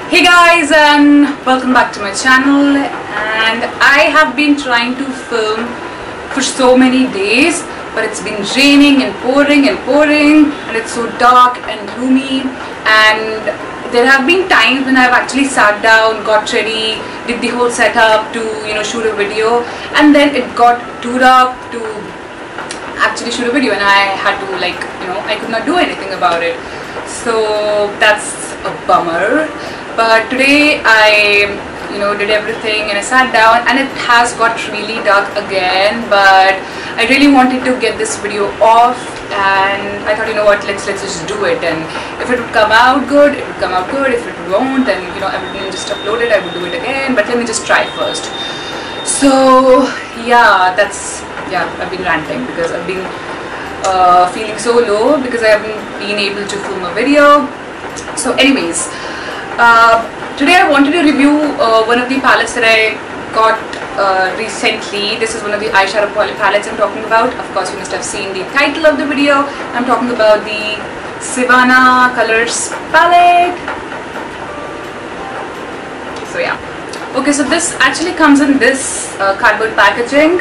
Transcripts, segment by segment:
Hey guys, and welcome back to my channel. And I have been trying to film for so many days, but it's been raining and pouring and it's so dark and gloomy, and there have been times when I've actually sat down, got ready, did the whole setup to shoot a video, and then it got too dark to actually shoot a video, and I had to I could not do anything about it. So that's a bummer. But today I did everything and I sat down, and it has got really dark again, but I really wanted to get this video off, and I thought, what, let's just do it, and if it would come out good, it would come out good. If it won't, then I wouldn't just upload it, I would do it again, but let me just try first. So yeah, I've been ranting because I've been feeling so low because I haven't been able to film a video. So anyways, today I wanted to review one of the palettes that I got recently. This is one of the eyeshadow palettes I'm talking about. Of course, you must have seen the title of the video. I'm talking about the Sivanna Colors palette. So yeah. Okay, so this actually comes in this cardboard packaging,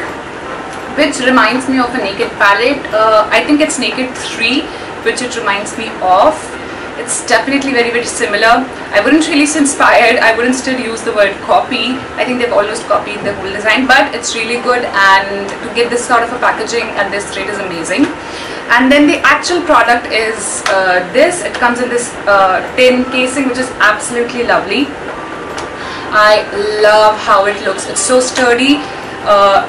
which reminds me of a Naked palette. I think it's Naked 3, which it reminds me of. It's definitely very similar. I wouldn't really say inspired, I wouldn't still use the word copy. I think they've almost copied the whole design, but it's really good, and to get this sort of a packaging at this rate is amazing. And then the actual product is this. It comes in this tin casing, which is absolutely lovely. I love how it looks. It's so sturdy.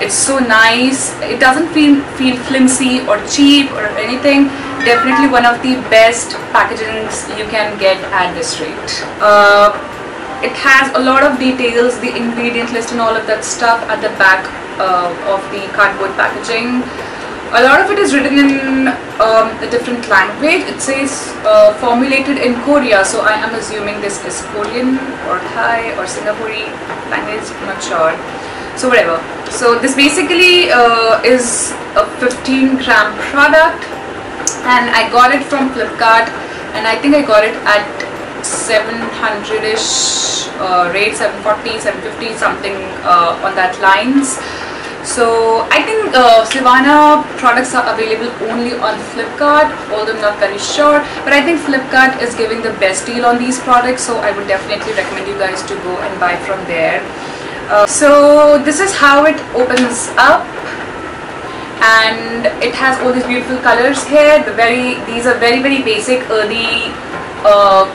It's so nice. It doesn't feel flimsy or cheap or anything. Definitely one of the best packagings you can get at this rate. It has a lot of details, the ingredient list and all of that stuff at the back of the cardboard packaging. A lot of it is written in a different language. It says formulated in Korea, so I am assuming this is Korean or Thai or Singaporean language, I'm not sure. So whatever. So this basically is a 15-gram product, and I got it from Flipkart, and I think I got it at 700-ish rate, 740, 750, something on that lines. So I think Sivanna products are available only on Flipkart, although I'm not very sure, but I think Flipkart is giving the best deal on these products, so I would definitely recommend you guys to go and buy from there. So this is how it opens up, and it has all these beautiful colors here. These are very basic earthy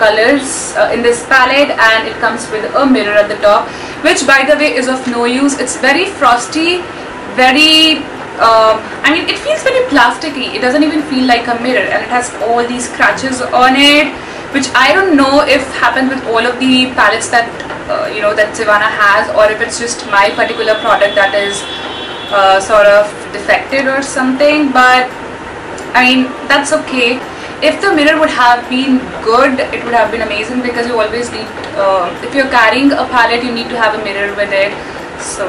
colors in this palette, and it comes with a mirror at the top, which by the way is of no use. It's very frosty, I mean, it feels very plasticky. It doesn't even feel like a mirror, and it has all these scratches on it, which I don't know if happen with all of the palettes that that Sivanna has, or if it's just my particular product that is sort of defected or something. But I mean, that's okay. If the mirror would have been good, it would have been amazing, because you always need, if you're carrying a palette, you need to have a mirror with it. So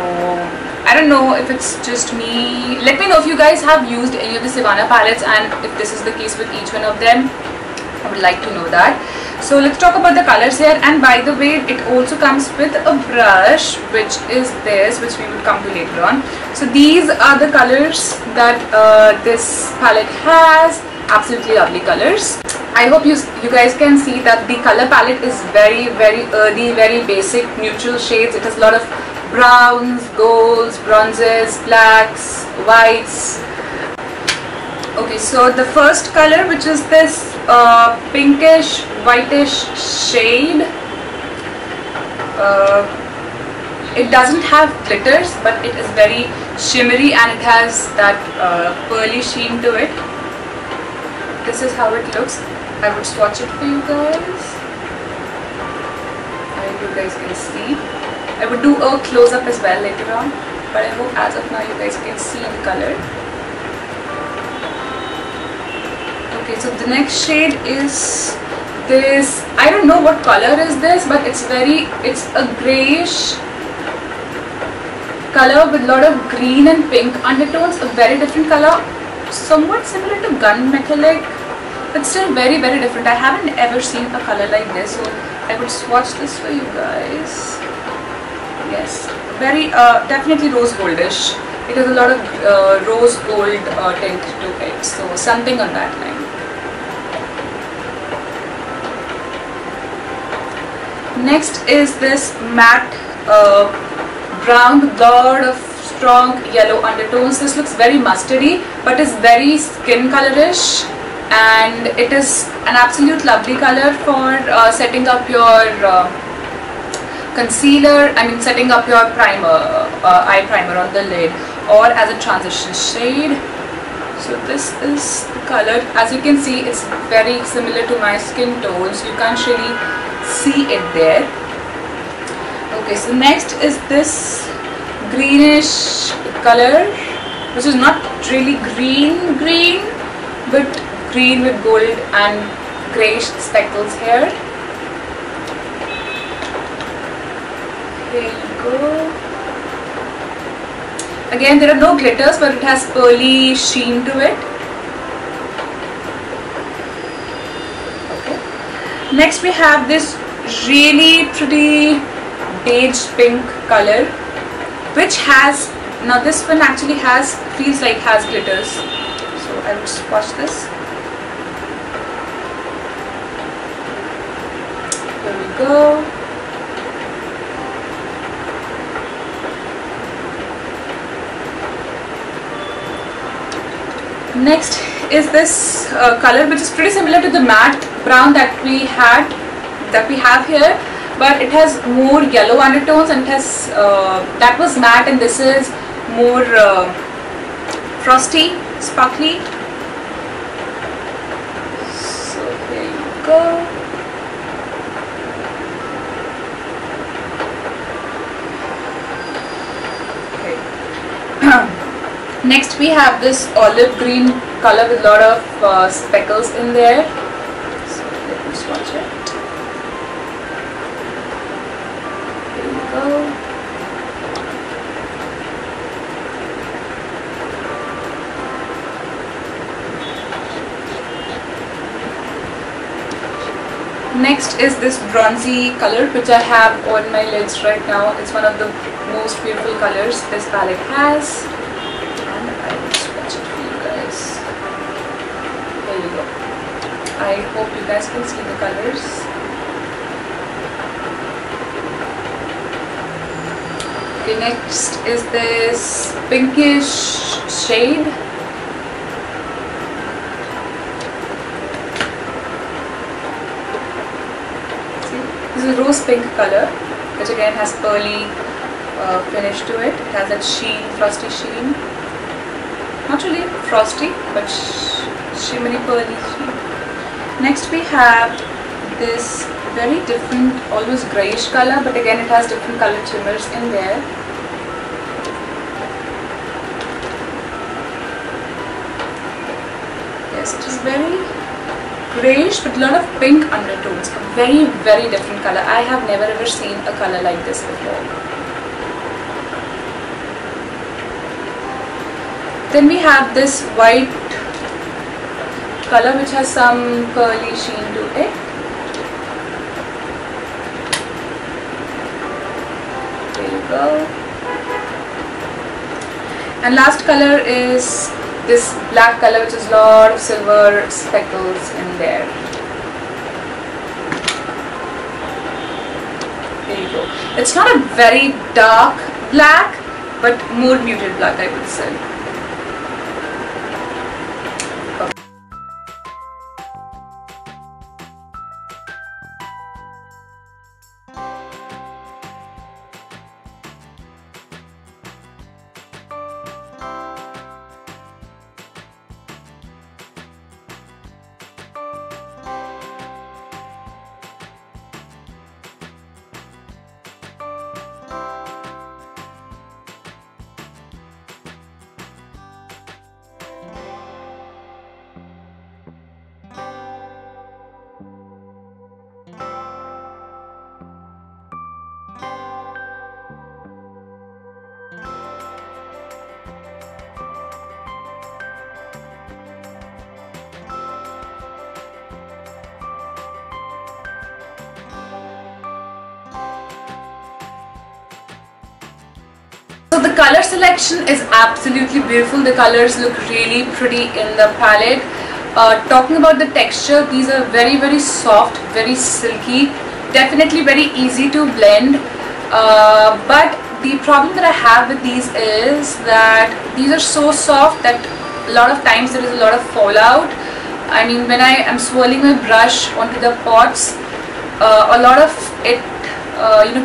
I don't know if it's just me. Let me know if you guys have used any of the Sivanna palettes, and if this is the case with each one of them. I would like to know that. So let's talk about the colors here. And by the way, it also comes with a brush, which is this, which we will come to later on. So these are the colors that this palette has. Absolutely lovely colors. I hope you guys can see that the color palette is very earthy, very basic, neutral shades. It has a lot of browns, golds, bronzes, blacks, whites. Okay, so the first color, which is this pinkish whitish shade, it doesn't have glitters, but it is very shimmery, and it has that pearly sheen to it. This is how it looks. I would swatch it for you guys, and you guys can see. I would do a close-up as well later on, but I hope as of now you guys can see the color. Okay, so the next shade is this. I don't know what color is this, but it's a grayish color with a lot of green and pink undertones. A very different color, somewhat similar to gunmetallic. but still very different. I haven't ever seen a color like this, so I would swatch this for you guys. Yes, very definitely rose goldish. It has a lot of rose gold tint to it, so something on that line. Next is this matte brown with lot of strong yellow undertones. This looks very mustardy, but is very skin colorish, and it is an absolute lovely color for setting up your concealer. I mean, setting up your primer, eye primer on the lid, or as a transition shade. So this is the color. As you can see, it's very similar to my skin tones. You can't really see it there. Okay, so next is this greenish color, which is not really green, but green with gold and greyish speckles here. There you go. Again, there are no glitters, but it has pearly sheen to it. Okay. Next we have this really pretty beige pink color, which has, now this one actually feels like has glitters. So I will swatch this. Here we go. Next is this color, which is pretty similar to the matte brown that we have here, but it has more yellow undertones, and it has that was matte, and this is more frosty, sparkly. So here you go. Okay. Next we have this olive green color with a lot of speckles in there. So let me swatch it. Here we go. Next is this bronzy color, which I have on my lids right now. It's one of the most beautiful colors this palette has. I hope you guys can see the colors. Okay, next is this pinkish shade. See, this is a rose pink color, which again has pearly finish to it. It has that sheen, frosty sheen. Not really frosty, but shimmery pearly sheen. Next we have this very different, almost greyish color, but again it has different color shimmers in there. Yes, it is very greyish but a lot of pink undertones. A very different color. I have never ever seen a color like this before. Then we have this white color, which has some pearly sheen to it. There you go. And last color is this black color, which is a lot of silver speckles in there. There you go. It's not a very dark black, but more muted black, I would say. color selection is absolutely beautiful. The colors look really pretty in the palette. Talking about the texture, these are very, very soft, very silky, definitely very easy to blend. But the problem that I have with these is that these are so soft that a lot of times there is a lot of fallout. I mean, when I am swirling my brush onto the pots, a lot of it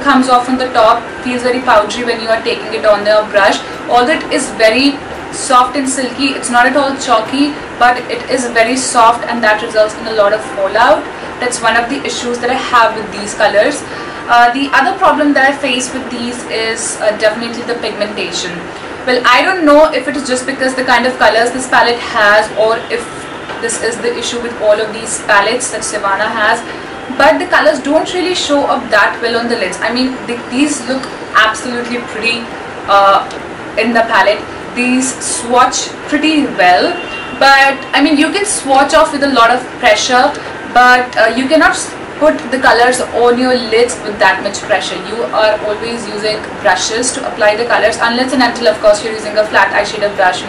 comes off on the top, feels very powdery when you are taking it on the brush. Although it is very soft and silky, it's not at all chalky, but it is very soft, and that results in a lot of fallout. That's one of the issues that I have with these colors. The other problem that I face with these is definitely the pigmentation. Well, I don't know if it is just because the kind of colors this palette has, or if this is the issue with all of these palettes that Sivanna has, but the colors don't really show up that well on the lids. I mean, these look absolutely pretty in the palette. These swatch pretty well, but I mean, you can swatch off with a lot of pressure, but you cannot put the colors on your lids with that much pressure. You are always using brushes to apply the colors, unless and until, of course, you're using a flat eyeshadow brush.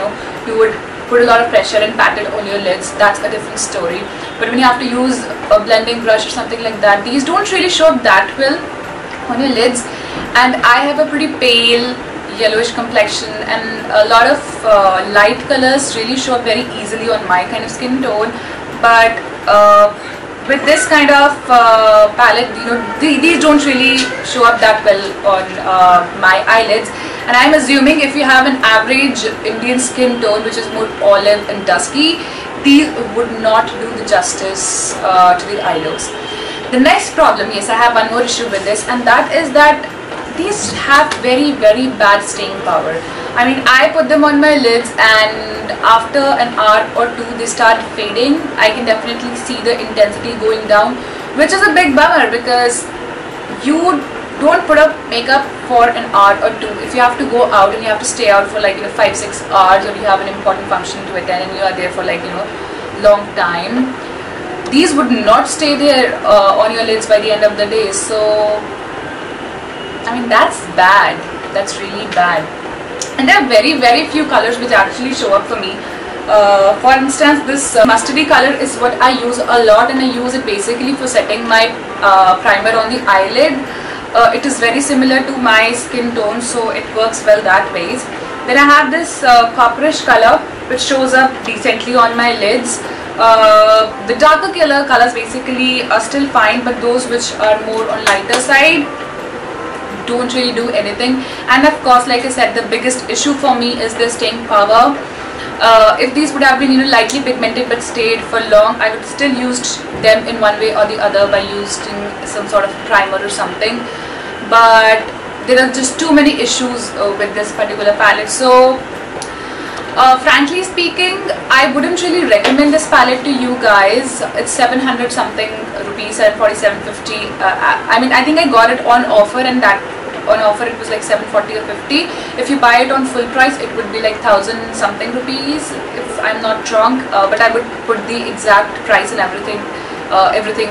You would put a lot of pressure and pat it on your lids. That's a different story. But when you have to use a blending brush or something like that, these don't really show up that well on your lids. And I have a pretty pale yellowish complexion, and a lot of light colors really show up very easily on my kind of skin tone. But with this kind of palette, these don't really show up that well on my eyelids. And I'm assuming if you have an average Indian skin tone, which is more olive and dusky, these would not do the justice to the eye looks. The next problem, yes, I have one more issue with this, and that is that these have very, very bad staying power. I mean, I put them on my lids, and after an hour or two they start fading. I can definitely see the intensity going down, which is a big bummer, because you don't put up makeup for an hour or two. If you have to go out and you have to stay out for like 5-6 hours, or you have an important function to attend and you are there for like long time, these would not stay there on your lids by the end of the day. So I mean, that's bad. That's really bad. And there are very, very few colors which actually show up for me. For instance, this mustardy color is what I use a lot, and I use it basically for setting my primer on the eyelid. It is very similar to my skin tone, so it works well that way. Then I have this copperish color which shows up decently on my lids. The darker colors basically are still fine, but those which are more on lighter side don't really do anything. And of course, like I said, the biggest issue for me is their staying power. If these would have been lightly pigmented but stayed for long, I would still use them in one way or the other by using some sort of primer or something. But there are just too many issues with this particular palette. So frankly speaking, I wouldn't really recommend this palette to you guys. It's 700 something rupees, 747.50. I mean, I think I got it on offer, and that on offer it was like 740 or 50. If you buy it on full price, it would be like 1000 something rupees, if I'm not wrong. But I would put the exact price and everything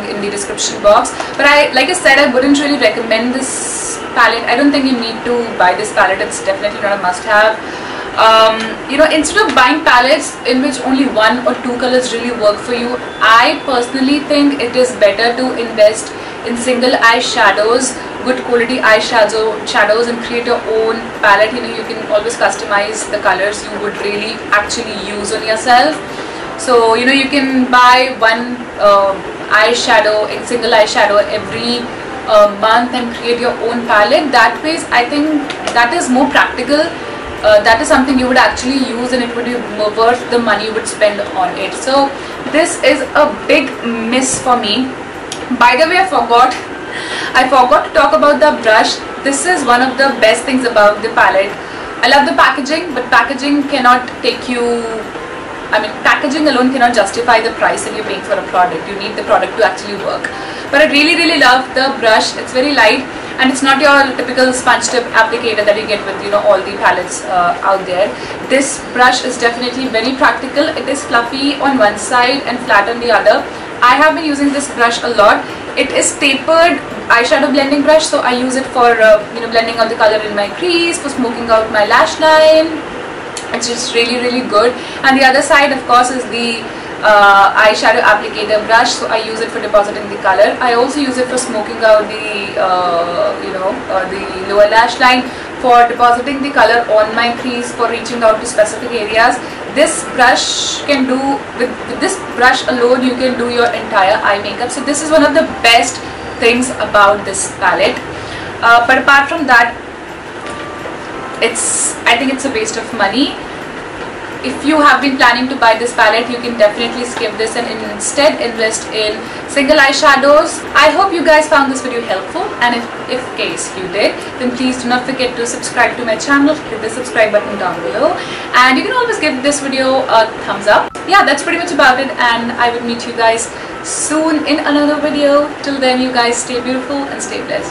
in the description box. But like I said, I wouldn't really recommend this palette. I don't think you need to buy this palette. It's definitely not a must-have. Instead of buying palettes in which only 1 or 2 colors really work for you, I personally think it is better to invest in single eyeshadows, good quality eyeshadows, and create your own palette. You can always customize the colors you would really actually use on yourself. So you can buy one single eyeshadow every month and create your own palette. That way, I think that is more practical. That is something you would actually use, and it would be worth the money you would spend on it. So this is a big miss for me. By the way, I forgot to talk about the brush. This is one of the best things about the palette. I love the packaging, but packaging cannot take you, packaging alone cannot justify the price that you're paying for a product. You need the product to actually work. But I really, really love the brush. It's very light, and it's not your typical sponge tip applicator that you get with all the palettes out there. This brush is definitely very practical. It is fluffy on one side and flat on the other. I have been using this brush a lot. It is tapered eyeshadow blending brush, so I use it for blending out the color in my crease, for smoking out my lash line. It's just really good. And the other side, of course, is the eyeshadow applicator brush, so I use it for depositing the color. I also use it for smoking out the the lower lash line, for depositing the color on my crease, for reaching out to specific areas. This brush can do, with this brush alone you can do your entire eye makeup. So this is one of the best things about this palette. But apart from that, I think it's a waste of money. If you have been planning to buy this palette, you can definitely skip this and instead invest in single eyeshadows. I hope you guys found this video helpful, and if case you did, then please do not forget to subscribe to my channel. Hit the subscribe button down below, and you can always give this video a thumbs up. Yeah, that's pretty much about it, and I will meet you guys soon in another video. Till then, you guys stay beautiful and stay blessed.